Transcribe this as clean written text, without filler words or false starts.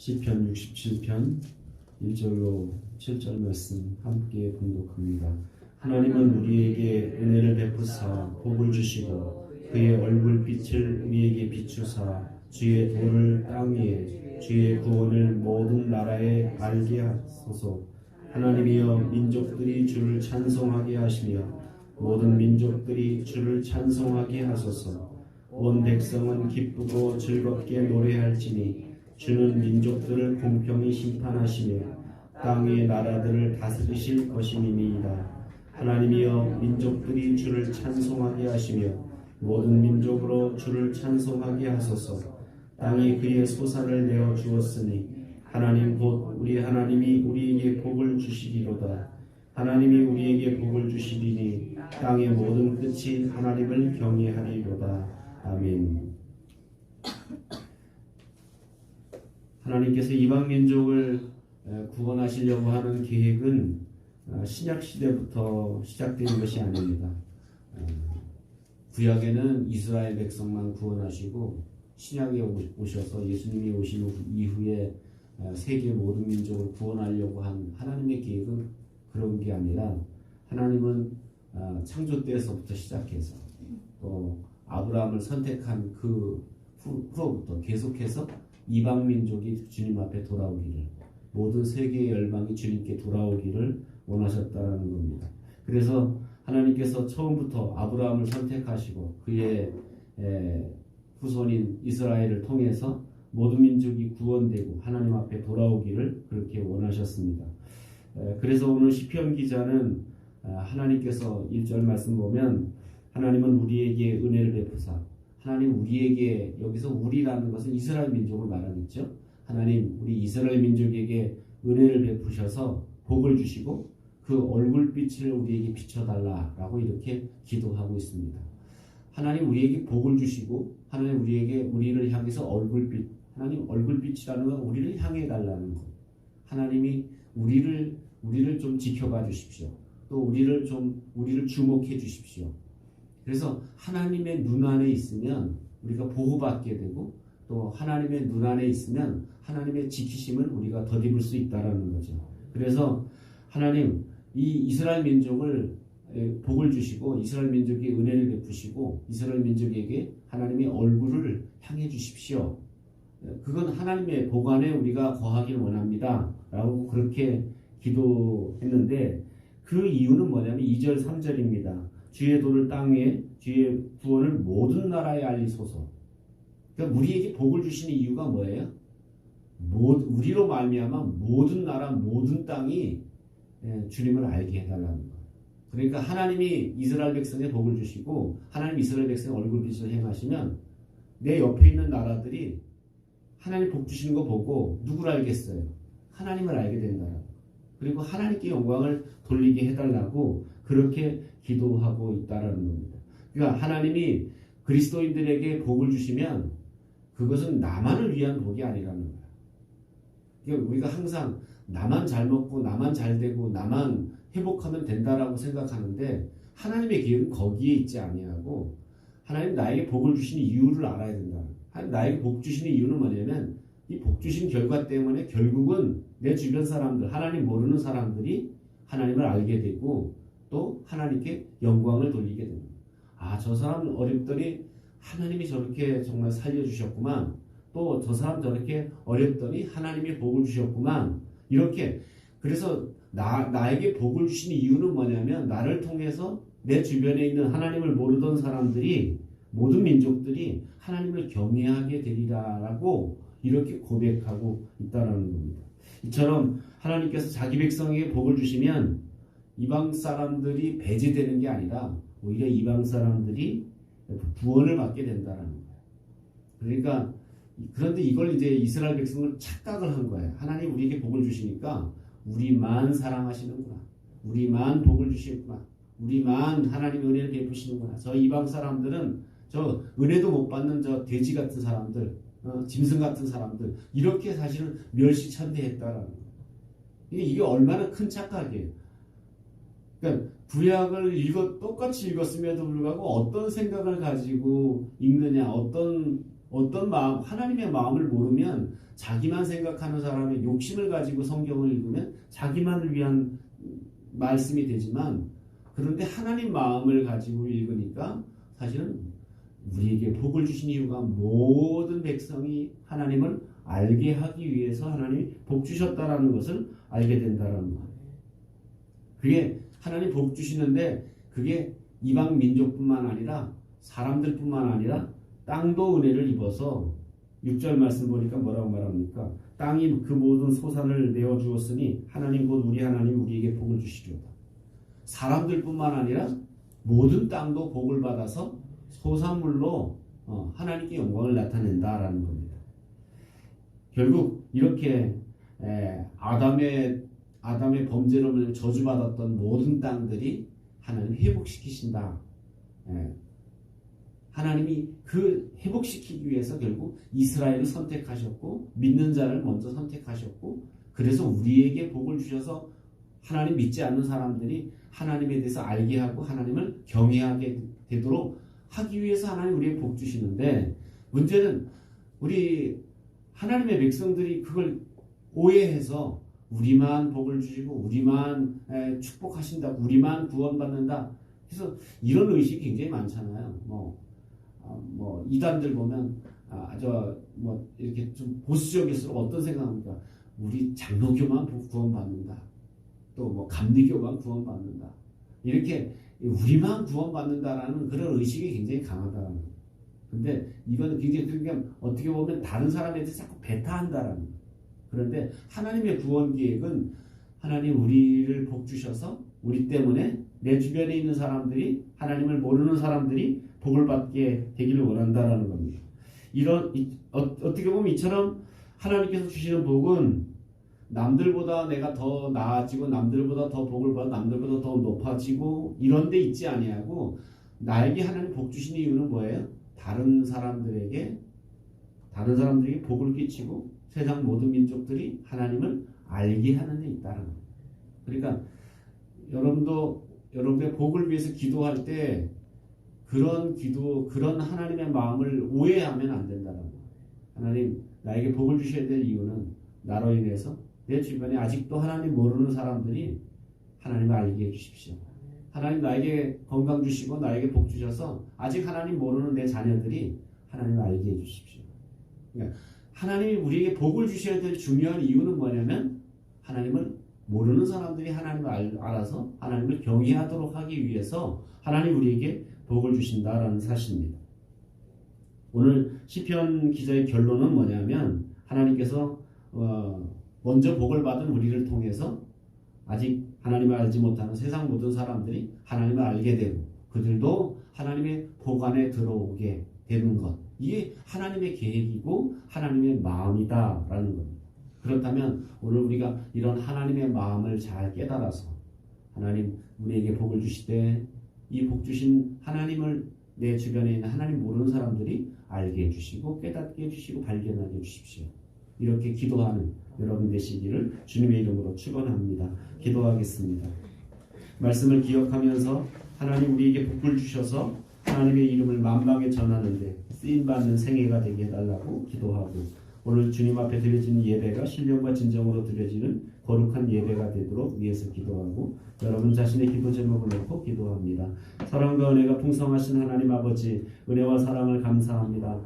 시편 67편 1절로 7절 말씀 함께 봉독합니다. 하나님은 우리에게 은혜를 베푸사 복을 주시고 그의 얼굴빛을 우리에게 비추사 주의 도를 땅 위에 주의 구원을 모든 나라에 알게 하소서. 하나님이여 민족들이 주를 찬송하게 하시며 모든 민족들이 주를 찬송하게 하소서. 온 백성은 기쁘고 즐겁게 노래할지니 주는 민족들을 공평히 심판하시며 땅의 나라들을 다스리실 것임이니이다. 하나님이여 민족들이 주를 찬송하게 하시며 모든 민족으로 주를 찬송하게 하소서. 땅이 그의 소산을 내어 주었으니 하나님 곧 우리 하나님이 우리에게 복을 주시리로다. 하나님이 우리에게 복을 주시리니 땅의 모든 끝이 하나님을 경외하리로다. 아멘. 하나님께서 이방 민족을 구원하시려고 하는 계획은 신약 시대부터 시작된 것이 아닙니다. 구약에는 이스라엘 백성만 구원하시고 신약에 오셔서 예수님이 오신 이후에 세계 모든 민족을 구원하려고 한 하나님의 계획은 그런 게 아니라 하나님은 창조 때에서부터 시작해서 또 아브라함을 선택한 그 후로부터 계속해서 이방 민족이 주님 앞에 돌아오기를, 모든 세계의 열방이 주님께 돌아오기를 원하셨다는 겁니다. 그래서 하나님께서 처음부터 아브라함을 선택하시고 그의 후손인 이스라엘을 통해서 모든 민족이 구원되고 하나님 앞에 돌아오기를 그렇게 원하셨습니다. 그래서 오늘 시편 기자는 하나님께서 1절 말씀 보면 하나님은 우리에게 은혜를 베푸사, 하나님 우리에게, 여기서 우리라는 것은 이스라엘 민족을 말하겠죠. 하나님 우리 이스라엘 민족에게 은혜를 베푸셔서 복을 주시고 그 얼굴빛을 우리에게 비춰달라라고 이렇게 기도하고 있습니다. 하나님 우리에게 복을 주시고 하나님 우리를 향해서 얼굴빛, 하나님 얼굴빛이라는 건 우리를 향해 달라는 것. 하나님이 우리를 좀 지켜봐 주십시오. 또 우리를 주목해 주십시오. 그래서 하나님의 눈 안에 있으면 우리가 보호받게 되고 또 하나님의 눈 안에 있으면 하나님의 지키심을 우리가 덧입을 수 있다라는 거죠. 그래서 하나님 이 이스라엘 민족을 복을 주시고 이스라엘 민족에 은혜를 베푸시고 이스라엘 민족에게 하나님의 얼굴을 향해 주십시오. 그건 하나님의 복 안에 우리가 거하길 원합니다 라고 그렇게 기도했는데 그 이유는 뭐냐면 2절 3절입니다. 주의 도를 땅에 주의 구원을 모든 나라에 알리소서. 그러니까 우리에게 복을 주시는 이유가 뭐예요? 우리로 말미암아 모든 나라 모든 땅이 주님을 알게 해달라는 거예요. 그러니까 하나님이 이스라엘 백성에 복을 주시고 하나님 이스라엘 백성의 얼굴빛을 행하시면 내 옆에 있는 나라들이 하나님 복 주시는 거 보고 누구를 알겠어요? 하나님을 알게 된다라고. 그리고 하나님께 영광을 돌리게 해달라고 그렇게 기도하고 있다라는 겁니다. 그러니까 하나님이 그리스도인들에게 복을 주시면 그것은 나만을 위한 복이 아니라는 거예요. 그러니까 우리가 항상 나만 잘 먹고 나만 잘 되고 나만 회복하면 된다라고 생각하는데 하나님의 계획은 거기에 있지 아니하고 하나님 나에게 복을 주시는 이유를 알아야 된다. 나에게 복 주시는 이유는 뭐냐면 이 복 주신 결과 때문에 결국은 내 주변 사람들, 하나님 모르는 사람들이 하나님을 알게 되고 또 하나님께 영광을 돌리게 됩니다. 아, 저 사람 어렵더니 하나님이 저렇게 정말 살려주셨구만. 또 저 사람 저렇게 어렵더니 하나님이 복을 주셨구만. 이렇게. 그래서 나에게 복을 주신 이유는 뭐냐면 나를 통해서 내 주변에 있는 하나님을 모르던 사람들이 모든 민족들이 하나님을 경외하게 되리라라고 이렇게 고백하고 있다는 겁니다. 이처럼 하나님께서 자기 백성에게 복을 주시면 이방 사람들이 배제되는 게 아니라 오히려 이방 사람들이 구원을 받게 된다는 거예요. 그러니까 그런데 이걸 이제 이스라엘 백성을 착각을 한 거예요. 하나님 우리에게 복을 주시니까 우리만 사랑하시는구나. 우리만 복을 주시는구나. 우리만 하나님 은혜를 베푸시는구나. 저 이방 사람들은 저 은혜도 못 받는 저 돼지 같은 사람들, 짐승 같은 사람들 이렇게 사실은 멸시천대했다라는 거예요. 이게 얼마나 큰 착각이에요. 그러니까 구약을 똑같이 읽었음에도 불구하고 어떤 생각을 가지고 읽느냐, 어떤 어떤 마음, 하나님의 마음을 모르면 자기만 생각하는 사람의 욕심을 가지고 성경을 읽으면 자기만을 위한 말씀이 되지만, 그런데 하나님 마음을 가지고 읽으니까 사실은 우리에게 복을 주신 이유가 모든 백성이 하나님을 알게 하기 위해서 하나님이 복 주셨다라는 것을 알게 된다라는 거예요. 그게 하나님 복 주시는데 그게 이방 민족뿐만 아니라 사람들뿐만 아니라 땅도 은혜를 입어서 6절 말씀 보니까 뭐라고 말합니까? 땅이 그 모든 소산을 내어 주었으니 하나님 곧 우리 하나님 우리에게 복을 주시리로다. 사람들뿐만 아니라 모든 땅도 복을 받아서 소산물로 하나님께 영광을 나타낸다라는 겁니다. 결국 이렇게 아담의 범죄로 저주받았던 모든 땅들이 하나님 회복시키신다. 하나님이 그 회복시키기 위해서 결국 이스라엘을 선택하셨고 믿는 자를 먼저 선택하셨고, 그래서 우리에게 복을 주셔서 하나님 믿지 않는 사람들이 하나님에 대해서 알게 하고 하나님을 경외하게 되도록 하기 위해서 하나님 우리에게 복 주시는데, 문제는 우리 하나님의 백성들이 그걸 오해해서 우리만 복을 주시고 우리만 축복하신다, 우리만 구원받는다. 그래서 이런 의식이 굉장히 많잖아요. 뭐 이단들 보면 이렇게 좀 보수적일수록 어떤 생각합니까? 우리 장로교만 구원받는다. 또 뭐 감리교만 구원받는다. 이렇게 우리만 구원받는다라는 그런 의식이 굉장히 강하다라는 거예요. 근데 이거는 굉장히 그러니까 어떻게 보면 다른 사람한테 자꾸 배타한다라는 거예요. 그런데 하나님의 구원 계획은 하나님 우리를 복 주셔서 우리 때문에 내 주변에 있는 사람들이, 하나님을 모르는 사람들이 복을 받게 되기를 원한다라는 겁니다. 어떻게 보면 이처럼 하나님께서 주시는 복은 남들보다 내가 더 나아지고 남들보다 더 복을 받고 남들보다 더 높아지고 이런 데 있지 아니하고, 나에게 하나님 복 주시는 이유는 뭐예요? 다른 사람들에게 복을 끼치고 세상 모든 민족들이 하나님을 알게 하는 데 있다는 거예요. 그러니까 여러분의 복을 위해서 기도할 때 그런 하나님의 마음을 오해하면 안 된다는 거예요. 하나님 나에게 복을 주셔야 될 이유는 나로 인해서 내 주변에 아직도 하나님 모르는 사람들이 하나님을 알게 해주십시오. 하나님 나에게 건강 주시고 나에게 복 주셔서 아직 하나님 모르는 내 자녀들이 하나님을 알게 해주십시오. 그러니까 하나님이 우리에게 복을 주셔야 될 중요한 이유는 뭐냐면, 하나님을 모르는 사람들이 하나님을 알아서 하나님을 경외하도록 하기 위해서 하나님 우리에게 복을 주신다라는 사실입니다. 오늘 시편 기자의 결론은 뭐냐면, 하나님께서 먼저 복을 받은 우리를 통해서 아직 하나님을 알지 못하는 세상 모든 사람들이 하나님을 알게 되고 그들도 하나님의 복 안에 들어오게 되는 것, 이게 하나님의 계획이고 하나님의 마음이다라는 겁니다. 그렇다면 오늘 우리가 이런 하나님의 마음을 잘 깨달아서 하나님 우리에게 복을 주시되 이 복 주신 하나님을 내 주변에 있는 하나님 모르는 사람들이 알게 해주시고 깨닫게 해주시고 발견하게 해주십시오. 이렇게 기도하는 여러분 되시기를 주님의 이름으로 축원합니다. 기도하겠습니다. 말씀을 기억하면서 하나님 우리에게 복을 주셔서 하나님의 이름을 만방에 전하는데 쓰임받는 생애가 되게 해달라고 기도하고, 오늘 주님 앞에 드려지는 예배가 신령과 진정으로 드려지는 거룩한 예배가 되도록 위해서 기도하고, 여러분 자신의 기도 제목을 놓고 기도합니다. 사랑과 은혜가 풍성하신 하나님 아버지, 은혜와 사랑을 감사합니다.